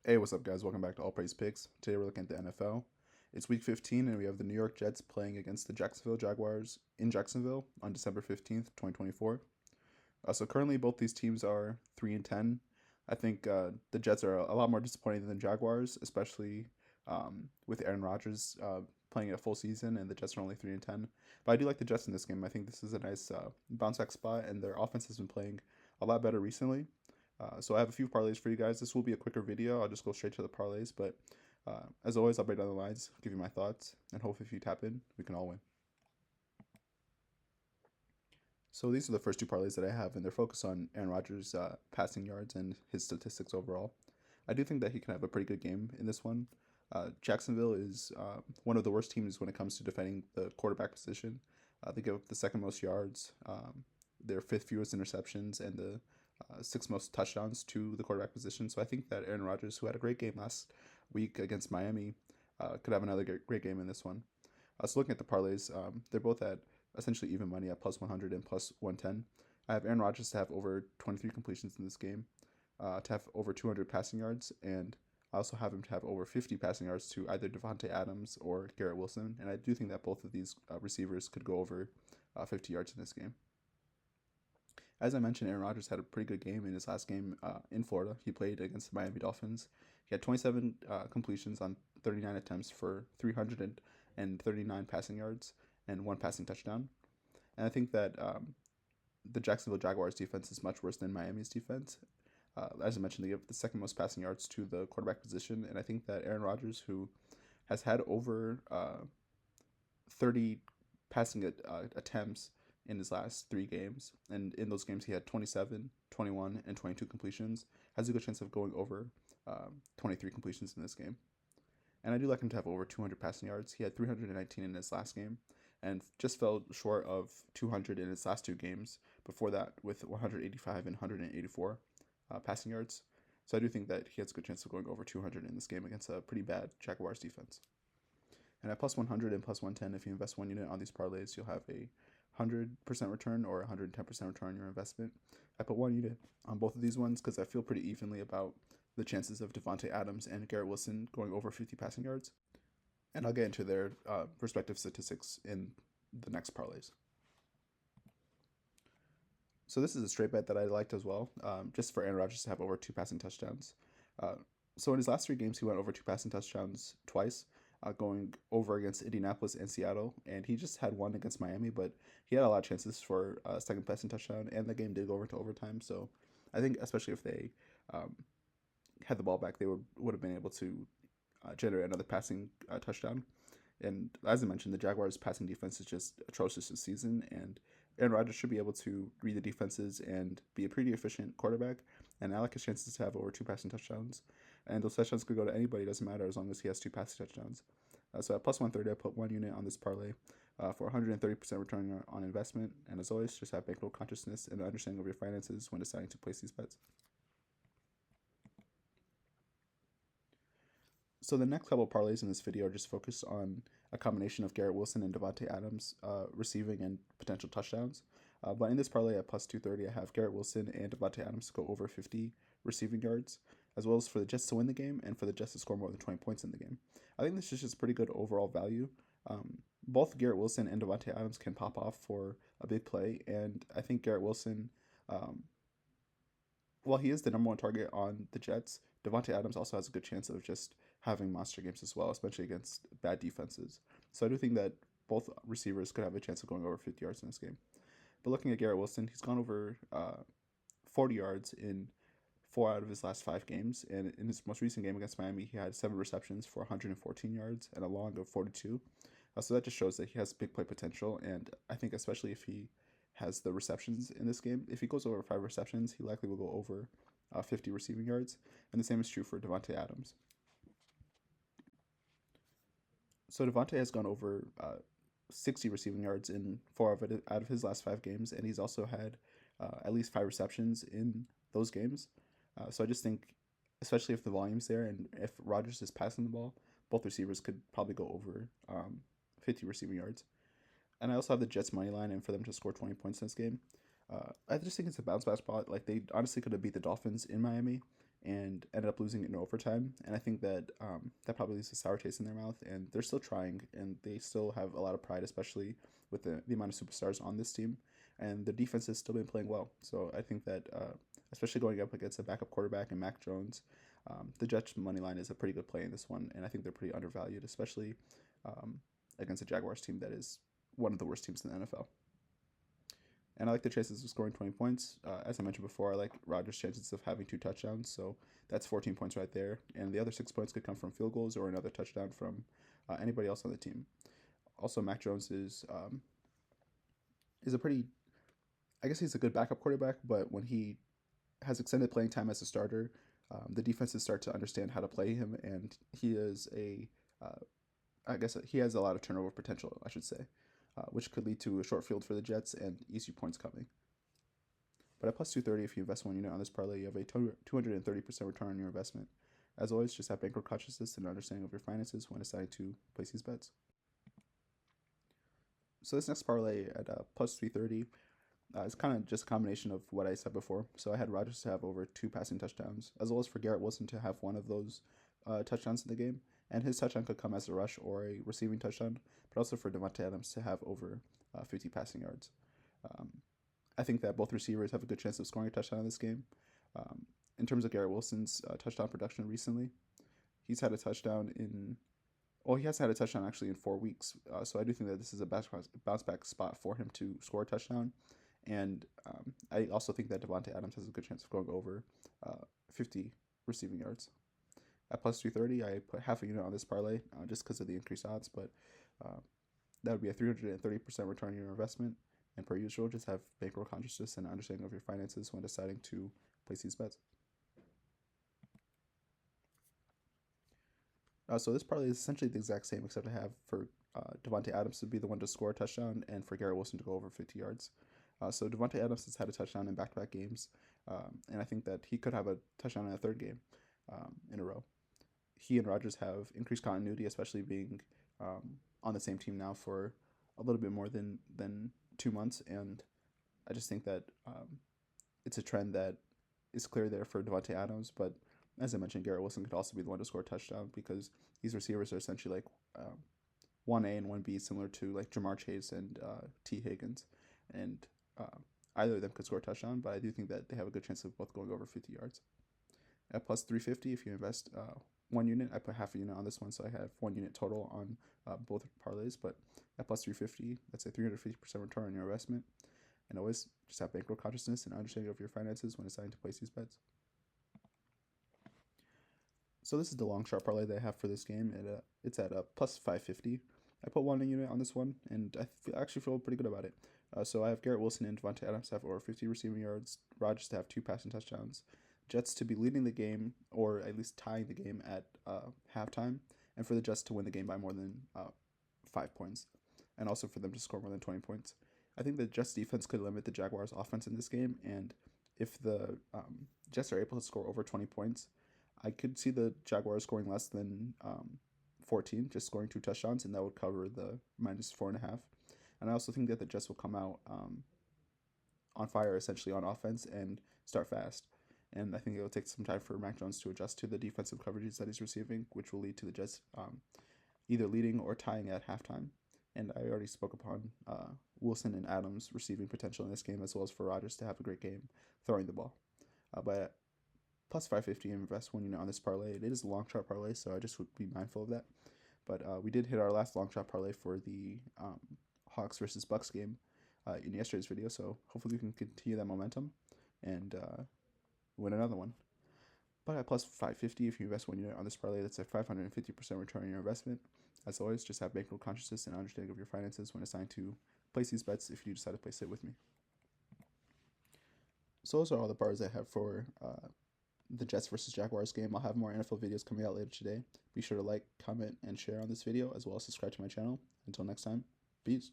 Hey, what's up, guys? Welcome back to All Praise Picks. Today we're looking at the NFL. It's week 15, and we have the New York Jets playing against the Jacksonville Jaguars in Jacksonville on December 15th, 2024. So currently, both these teams are 3-10. I think the Jets are a lot more disappointing than the Jaguars, especially with Aaron Rodgers playing a full season, and the Jets are only 3-10. But I do like the Jets in this game. I think this is a nice bounce back spot, and their offense has been playing a lot better recently. So I have a few parlays for you guys. This will be a quicker video. I'll just go straight to the parlays. But as always, I'll break down the lines, give you my thoughts, and hope if you tap in, we can all win. So these are the first two parlays that I have, and they're focused on Aaron Rodgers' passing yards and his statistics overall. I do think that he can have a pretty good game in this one. Jacksonville is one of the worst teams when it comes to defending the quarterback position. They give up the second most yards, their fifth fewest interceptions, and the sixth most touchdowns to the quarterback position. So I think that Aaron Rodgers, who had a great game last week against Miami, could have another great game in this one. So looking at the parlays, they're both at essentially even money at plus 100 and plus 110. I have Aaron Rodgers to have over 23 completions in this game, to have over 200 passing yards, and I also have him to have over 50 passing yards to either Davante Adams or Garrett Wilson. And I do think that both of these receivers could go over 50 yards in this game. As I mentioned, Aaron Rodgers had a pretty good game in his last game in Florida. He played against the Miami Dolphins. He had 27 completions on 39 attempts for 339 passing yards and one passing touchdown. And I think that the Jacksonville Jaguars defense is much worse than Miami's defense. As I mentioned, they give the second most passing yards to the quarterback position. And I think that Aaron Rodgers, who has had over 30 passing attempts in his last three games, and in those games he had 27, 21, and 22 completions, has a good chance of going over 23 completions in this game. And I do like him to have over 200 passing yards. He had 319 in his last game, and just fell short of 200 in his last two games before that, with 185 and 184 passing yards. So I do think that he has a good chance of going over 200 in this game against a pretty bad Jaguars defense. And at plus 100 and plus 110, if you invest 1 unit on these parlays, you'll have a 100% return or 110% return on your investment. I put 1 unit on both of these ones because I feel pretty evenly about the chances of Davante Adams and Garrett Wilson going over 50 passing yards. And I'll get into their respective statistics in the next parlays. So this is a straight bet that I liked as well, just for Aaron Rodgers to have over 2 passing touchdowns. So in his last 3 games, he went over 2 passing touchdowns twice, going over against Indianapolis and Seattle, and he just had one against Miami, but he had a lot of chances for a second passing touchdown, and the game did go over to overtime. So I think especially if they had the ball back, they would have been able to generate another passing touchdown. And as I mentioned, the Jaguars' passing defense is just atrocious this season, and Aaron Rodgers should be able to read the defenses and be a pretty efficient quarterback. And I like his chances to have over 2 passing touchdowns. And those touchdowns could go to anybody, doesn't matter, as long as he has 2 passing touchdowns. So at plus 130, I put 1 unit on this parlay for 130% return on investment. And as always, just have bankroll consciousness and an understanding of your finances when deciding to place these bets. So the next couple of parlays in this video are just focused on a combination of Garrett Wilson and Davante Adams receiving and potential touchdowns. But in this parlay at plus 230, I have Garrett Wilson and Davante Adams to go over 50 receiving yards, as well as for the Jets to win the game and for the Jets to score more than 20 points in the game. I think this is just pretty good overall value. Both Garrett Wilson and Davante Adams can pop off for a big play, and I think Garrett Wilson, while he is the number 1 target on the Jets, Davante Adams also has a good chance of just having monster games as well, especially against bad defenses. So I do think that both receivers could have a chance of going over 50 yards in this game. But looking at Garrett Wilson, he's gone over 40 yards in 4 out of his last 5 games. And in his most recent game against Miami, he had 7 receptions for 114 yards and a long of 42. So that just shows that he has big play potential. And I think especially if he has the receptions in this game, if he goes over 5 receptions, he likely will go over 50 receiving yards. And the same is true for Davante Adams. So Davante has gone over 60 receiving yards in 4 out of his last 5 games, and he's also had at least 5 receptions in those games. So I just think, especially if the volume's there and if Rodgers is passing the ball, both receivers could probably go over 50 receiving yards. And I also have the Jets money line and for them to score 20 points in this game. I just think it's a bounce back spot. Like, they honestly could have beat the Dolphins in Miami, and ended up losing it in overtime. And I think that that probably leaves a sour taste in their mouth. And they're still trying, and they still have a lot of pride, especially with the amount of superstars on this team. And the defense has still been playing well. So I think that, especially going up against a backup quarterback and Mac Jones, the Jets money line is a pretty good play in this one. And I think they're pretty undervalued, especially um, against a Jaguars team that is one of the worst teams in the NFL. And I like the chances of scoring 20 points. As I mentioned before, I like Rodgers' chances of having 2 touchdowns. So that's 14 points right there. And the other 6 points could come from field goals or another touchdown from anybody else on the team. Also, Mac Jones is a pretty, I guess he's a good backup quarterback, but when he has extended playing time as a starter, the defenses start to understand how to play him, and he is uh, I guess he has a lot of turnover potential, I should say, which could lead to a short field for the Jets and easy points coming. But at plus 230, if you invest 1 unit on this parlay, you have a 230% return on your investment. As always, just have bankroll consciousness and understanding of your finances when deciding to place these bets. So this next parlay at plus 330 is kind of just a combination of what I said before. So I had Rodgers to have over 2 passing touchdowns, as well as for Garrett Wilson to have one of those touchdowns in the game. And his touchdown could come as a rush or a receiving touchdown, but also for Davante Adams to have over 50 passing yards. Um, I think that both receivers have a good chance of scoring a touchdown in this game. Um, in terms of Garrett Wilson's touchdown production recently, he's had a touchdown in well, he has had a touchdown actually in 4 weeks. So I do think that this is a bounce back spot for him to score a touchdown. And I also think that Davante Adams has a good chance of going over 50 receiving yards. At plus 230, I put half a unit on this parlay just because of the increased odds, but uh, that would be a 330% return on your investment. And per usual, just have bankroll consciousness and understanding of your finances when deciding to place these bets. So this parlay is essentially the exact same, except I have for Davante Adams to be the one to score a touchdown and for Garrett Wilson to go over 50 yards. So Davante Adams has had a touchdown in back-to-back games, and I think that he could have a touchdown in a third game in a row. He and Rodgers have increased continuity, especially being on the same team now for a little bit more than 2 months, and I just think that it's a trend that is clear there for Davante Adams. But as I mentioned, Garrett Wilson could also be the one to score a touchdown because these receivers are essentially like 1A and 1B, similar to like Jamar Chase and T. Higgins, and either of them could score a touchdown. But I do think that they have a good chance of both going over 50 yards. At plus 350, if you invest 1 unit, I put half a unit on this one, so I have 1 unit total on both parlays. But at plus 350, that's a 350% return on your investment. And always just have bankroll consciousness and understanding of your finances when deciding to place these bets. So this is the long shot parlay that I have for this game. It's at plus 550. I put 1 unit on this one, and I actually feel pretty good about it. So I have Garrett Wilson and Davante Adams to have over 50 receiving yards, Rodgers to have 2 passing touchdowns, Jets to be leading the game or at least tying the game at halftime, and for the Jets to win the game by more than 5 points, and also for them to score more than 20 points. I think the Jets defense could limit the Jaguars offense in this game, and if the Jets are able to score over 20 points, I could see the Jaguars scoring less than 14, just scoring 2 touchdowns, and that would cover the minus 4.5. And I also think that the Jets will come out on fire, essentially, on offense and start fast. And I think it will take some time for Mac Jones to adjust to the defensive coverages that he's receiving, which will lead to the Jets either leading or tying at halftime. And I already spoke upon Wilson and Adams receiving potential in this game, as well as for Rodgers to have a great game throwing the ball. But plus 550 invest 1 unit on this parlay. It is a long shot parlay, so I just would be mindful of that. But we did hit our last long shot parlay for the Hawks versus Bucks game in yesterday's video, so hopefully we can continue that momentum and win another one. But at plus 550, if you invest 1 unit on this parlay, that's a 550% return on your investment. As always, just have bankroll consciousness and understanding of your finances when deciding to place these bets if you decide to place it with me. So those are all the bars I have for the Jets versus Jaguars game. I'll have more NFL videos coming out later today. Be sure to like, comment, and share on this video, as well as subscribe to my channel. Until next time, peace.